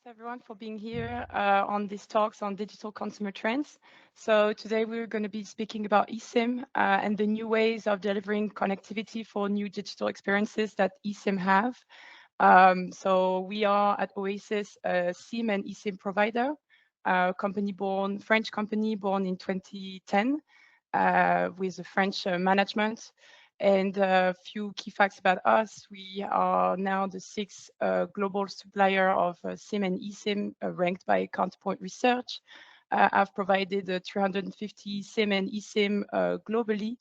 everyone for being here on these talks on digital consumer trends. So today we're going to be speaking about eSIM and the new ways of delivering connectivity for new digital experiences that eSIM have. So we are at Oasis a SIM and eSIM provider, French company born in 2010 with a French management. And a few key facts about us. We are now the sixth global supplier of SIM and eSIM ranked by Counterpoint Research. I've provided 350 SIM and eSIM globally,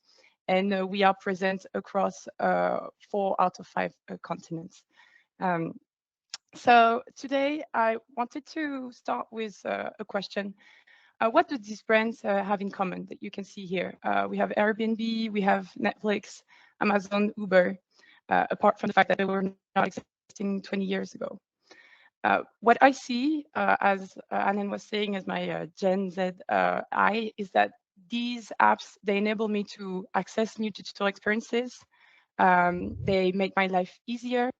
and we are present across 4 out of 5 continents. So today I wanted to start with a question. What do these brands have in common that you can see here? We have Airbnb, we have Netflix, Amazon, Uber, apart from the fact that they were not existing 20 years ago. What I see, as Anand was saying, as my Gen Z eye, is that these apps, they enable me to access new digital experiences. They make my life easier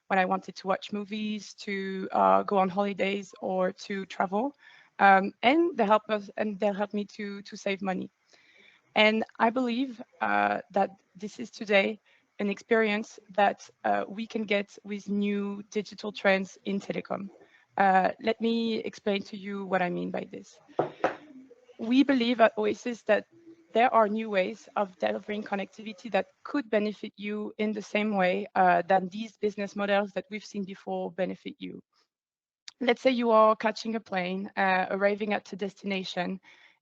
when I wanted to watch movies, to go on holidays, or to travel. And they'll help me to save money. And I believe that this is today an experience that we can get with new digital trends in telecom. Let me explain to you what I mean by this. We believe at Oasis that there are new ways of delivering connectivity that could benefit you in the same way than these business models that we've seen before benefit you. Let's say you are catching a plane, arriving at a destination,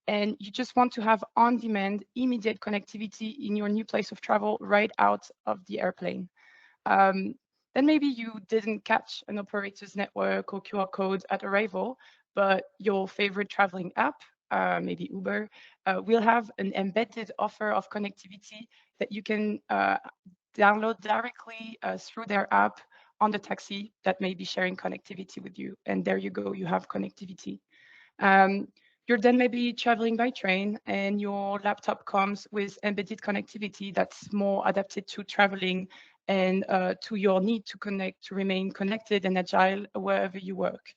and you just want to have on-demand, immediate connectivity in your new place of travel right out of the airplane. Then maybe you didn't catch an operator's network or QR code at arrival, but your favorite traveling app, maybe Uber, will have an embedded offer of connectivity that you can download directly through their app on the taxi that may be sharing connectivity with you. And there you go, you have connectivity. You're then maybe traveling by train and your laptop comes with embedded connectivity that's more adapted to traveling and to your need to connect, to remain connected and agile wherever you work.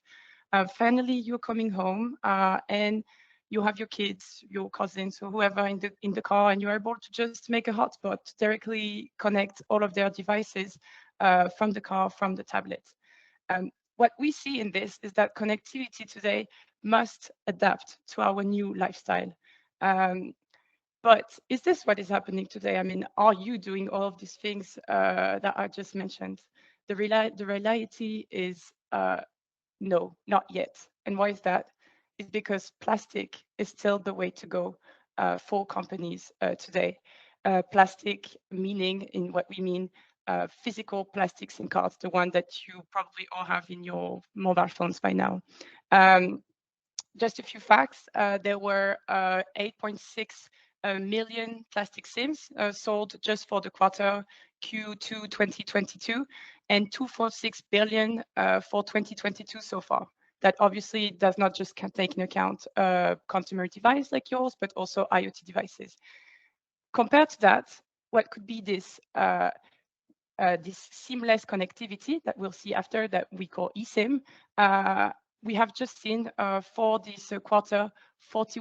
Finally, you're coming home and you have your kids, your cousins, or whoever in the car, and you're able to just make a hotspot to directly connect all of their devices from the car, from the tablet. What we see in this is that connectivity today must adapt to our new lifestyle. But is this what is happening today? I mean, are you doing all of these things that I just mentioned? The reality is no, not yet. And why is that? It's because plastic is still the way to go for companies today. Plastic meaning, in what we mean, physical plastic SIM cards, the one that you probably all have in your mobile phones by now. Just a few facts. There were 8.6 million plastic SIMs sold just for the quarter Q2 2022, and 246 billion for 2022 so far. That obviously does not just take into account consumer device like yours, but also IoT devices. Compared to that, what could be this seamless connectivity that we'll see after, that we call eSIM? We have just seen for this quarter, for this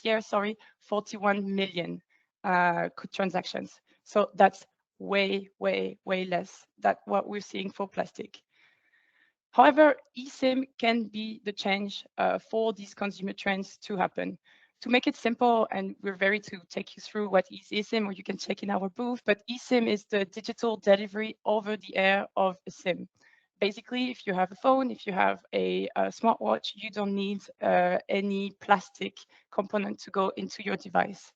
year, 41 million transactions. So that's way less than what we're seeing for plastic. However, eSIM can be the change for these consumer trends to happen. To make it simple, and we're ready to take you through what is eSIM, or you can check in our booth, but eSIM is the digital delivery over the air of a SIM. Basically, if you have a phone, if you have a smartwatch, you don't need any plastic component to go into your device.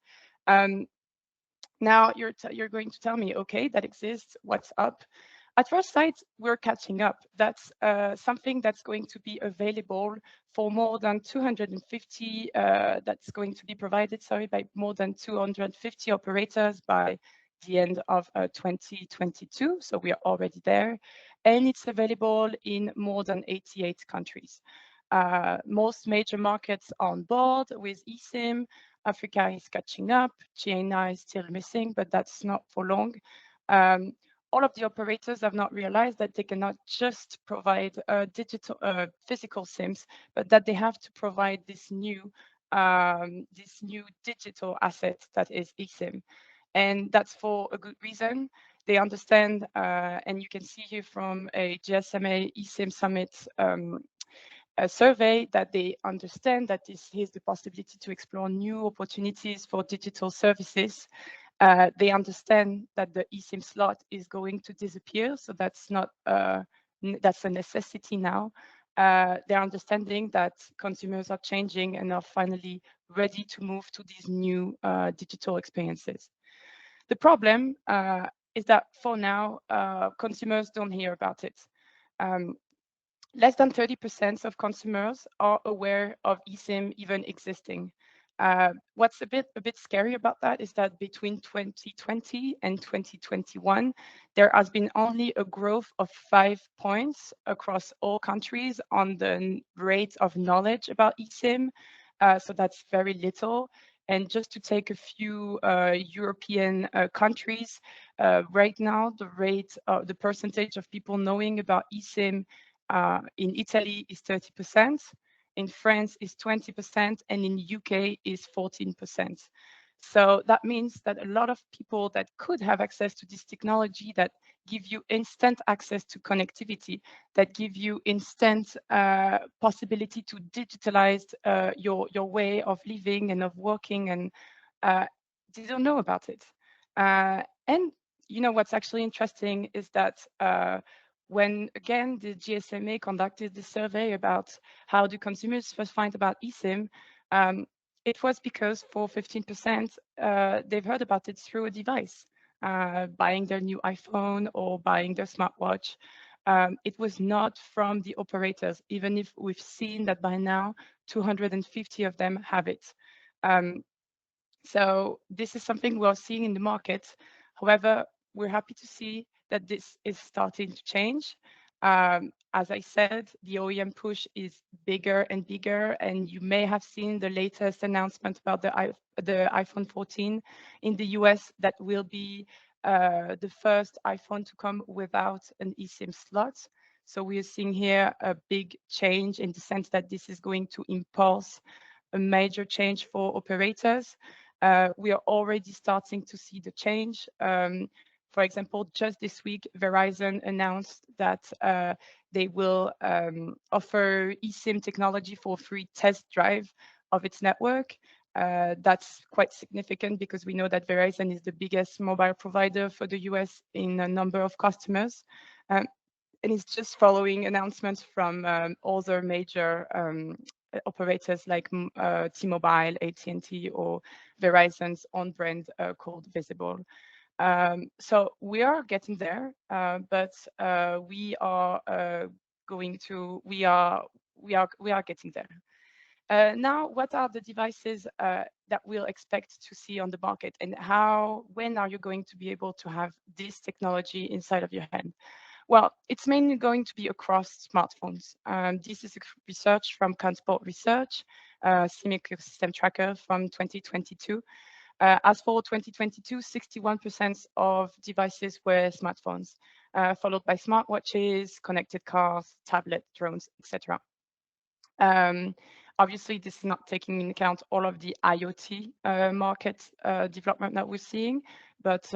Now you're going to tell me, okay, that exists, what's up? At first sight, we're catching up. That's something that's going to be available for more than 250, that's going to be provided, by more than 250 operators by the end of 2022. So we are already there. And it's available in more than 88 countries. Most major markets on board with eSIM. Africa is catching up. China is still missing, but that's not for long. all of the operators have not realized that they cannot just provide digital physical SIMs, but that they have to provide this new digital asset that is eSIM. And that's for a good reason. They understand, and you can see here from a GSMA eSIM Summit a survey, that they understand that this is the possibility to explore new opportunities for digital services. They understand that the eSIM slot is going to disappear, so that's not that's a necessity now. They're understanding that consumers are changing and are finally ready to move to these new digital experiences. The problem is that for now, consumers don't hear about it. Less than 30% of consumers are aware of eSIM even existing. What's a bit scary about that is that between 2020 and 2021, there has been only a growth of 5 points across all countries on the rate of knowledge about eSIM. So that's very little. And just to take a few European countries, right now, the percentage of people knowing about eSIM in Italy is 30%, in France is 20%, and in UK is 14%. So that means that a lot of people that could have access to this technology, that give you instant access to connectivity, that give you instant possibility to digitalize your way of living and of working, and they don't know about it. And you know what's actually interesting is that when, again, the GSMA conducted the survey about how do consumers first find about eSIM, it was because for 15%, they've heard about it through a device, buying their new iPhone or buying their smartwatch. It was not from the operators, even if we've seen that by now 250 of them have it. So this is something we're seeing in the market. However, we're happy to see that this is starting to change. As I said, the OEM push is bigger and bigger, and you may have seen the latest announcement about the iPhone 14 in the US that will be the first iPhone to come without an eSIM slot. So we are seeing here a big change in the sense that this is going to impulse a major change for operators. We are already starting to see the change. For example, just this week, Verizon announced that they will offer eSIM technology for free test drive of its network. That's quite significant because we know that Verizon is the biggest mobile provider for the US in a number of customers. And it's just following announcements from other major operators like T-Mobile, AT&T, or Verizon's own brand called Visible. So we are getting there, but we are getting there. Now, what are the devices that we'll expect to see on the market, and when are you going to be able to have this technology inside of your hand? Well, it's mainly going to be across smartphones. This is research from Transport Research, SIM Ecosystem Tracker from 2022. As for 2022, 61% of devices were smartphones, followed by smartwatches, connected cars, tablets, drones, etc. Obviously, this is not taking into account all of the IoT market development that we're seeing, but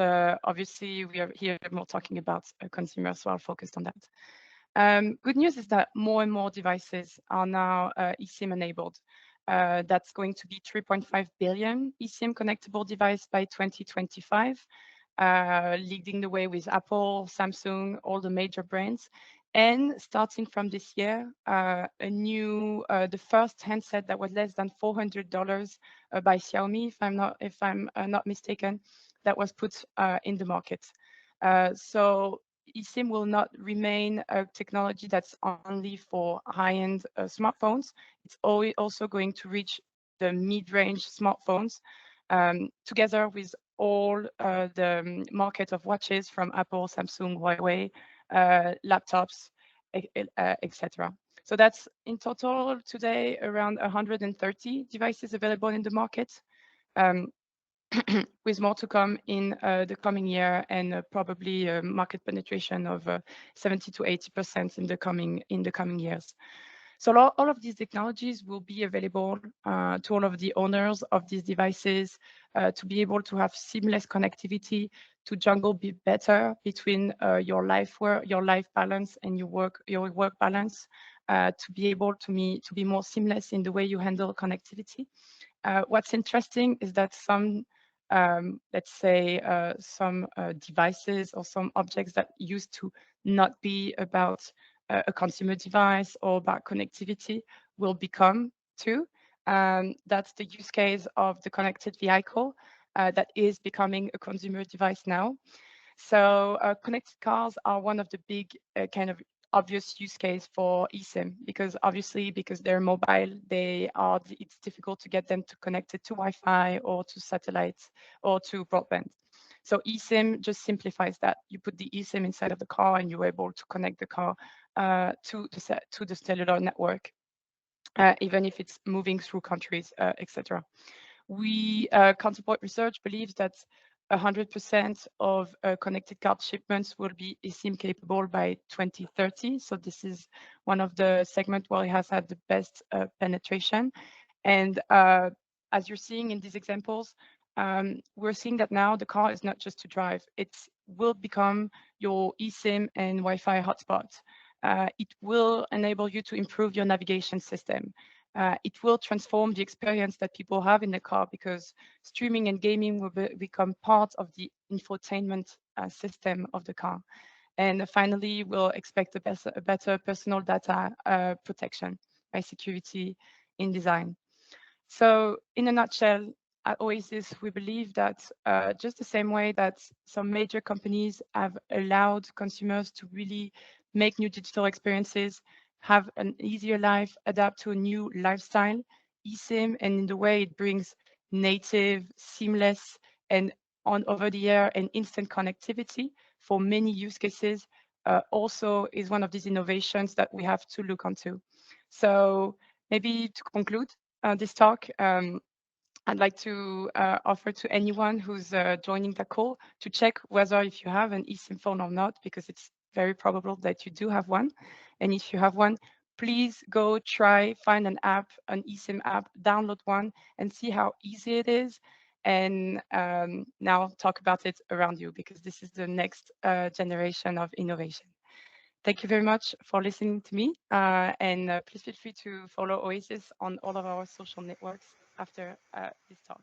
obviously we are here more talking about consumers, so I'll focus on that. Good news is that more and more devices are now eSIM enabled. That's going to be 3.5 billion eSIM connectable device by 2025, leading the way with Apple, Samsung, all the major brands. And starting from this year, the first handset that was less than $400 by Xiaomi, if I'm not mistaken, that was put in the market. So eSIM will not remain a technology that's only for high-end smartphones. It's also going to reach the mid-range smartphones, together with all the market of watches from Apple, Samsung, Huawei, laptops, etc. So that's in total today around 130 devices available in the market. with more to come in the coming year, and probably market penetration of 70 to 80% in the coming years. So all of these technologies will be available to all of the owners of these devices to be able to have seamless connectivity, to jungle be better between your life balance and your work balance, to be able to be more seamless in the way you handle connectivity. What's interesting is that some, let's say, some devices or some objects that used to not be about a consumer device or about connectivity will become too. That's the use case of the connected vehicle that is becoming a consumer device now. So connected cars are one of the big kind of obvious use case for eSIM, because obviously because they're mobile, it's difficult to get them to connect it to Wi-Fi or to satellites or to broadband. So eSIM just simplifies that. You put the eSIM inside of the car and you're able to connect the car to the cellular network, even if it's moving through countries, etc. Counterpoint Research believes that 100% of connected card shipments will be eSIM capable by 2030. So this is one of the segments where it has had the best penetration. And as you're seeing in these examples, we're seeing that now the car is not just to drive. It will become your eSIM and Wi-Fi hotspot. It will enable you to improve your navigation system. It will transform the experience that people have in the car, because streaming and gaming will become part of the infotainment system of the car. And finally, we'll expect a better personal data protection by security in design. So in a nutshell, at Oasis, we believe that just the same way that some major companies have allowed consumers to really make new digital experiences, have an easier life, adapt to a new lifestyle, eSIM, and in the way it brings native, seamless, and on over-the-air and instant connectivity for many use cases, also is one of these innovations that we have to look onto. So maybe to conclude, this talk, I'd like to offer to anyone who's joining the call to check whether if you have an eSIM phone or not, because it's very probable that you do have one. And if you have one, please go find an app, an eSIM app, download one and see how easy it is. And now talk about it around you, because this is the next generation of innovation. Thank you very much for listening to me, and please feel free to follow Oasis on all of our social networks after this talk.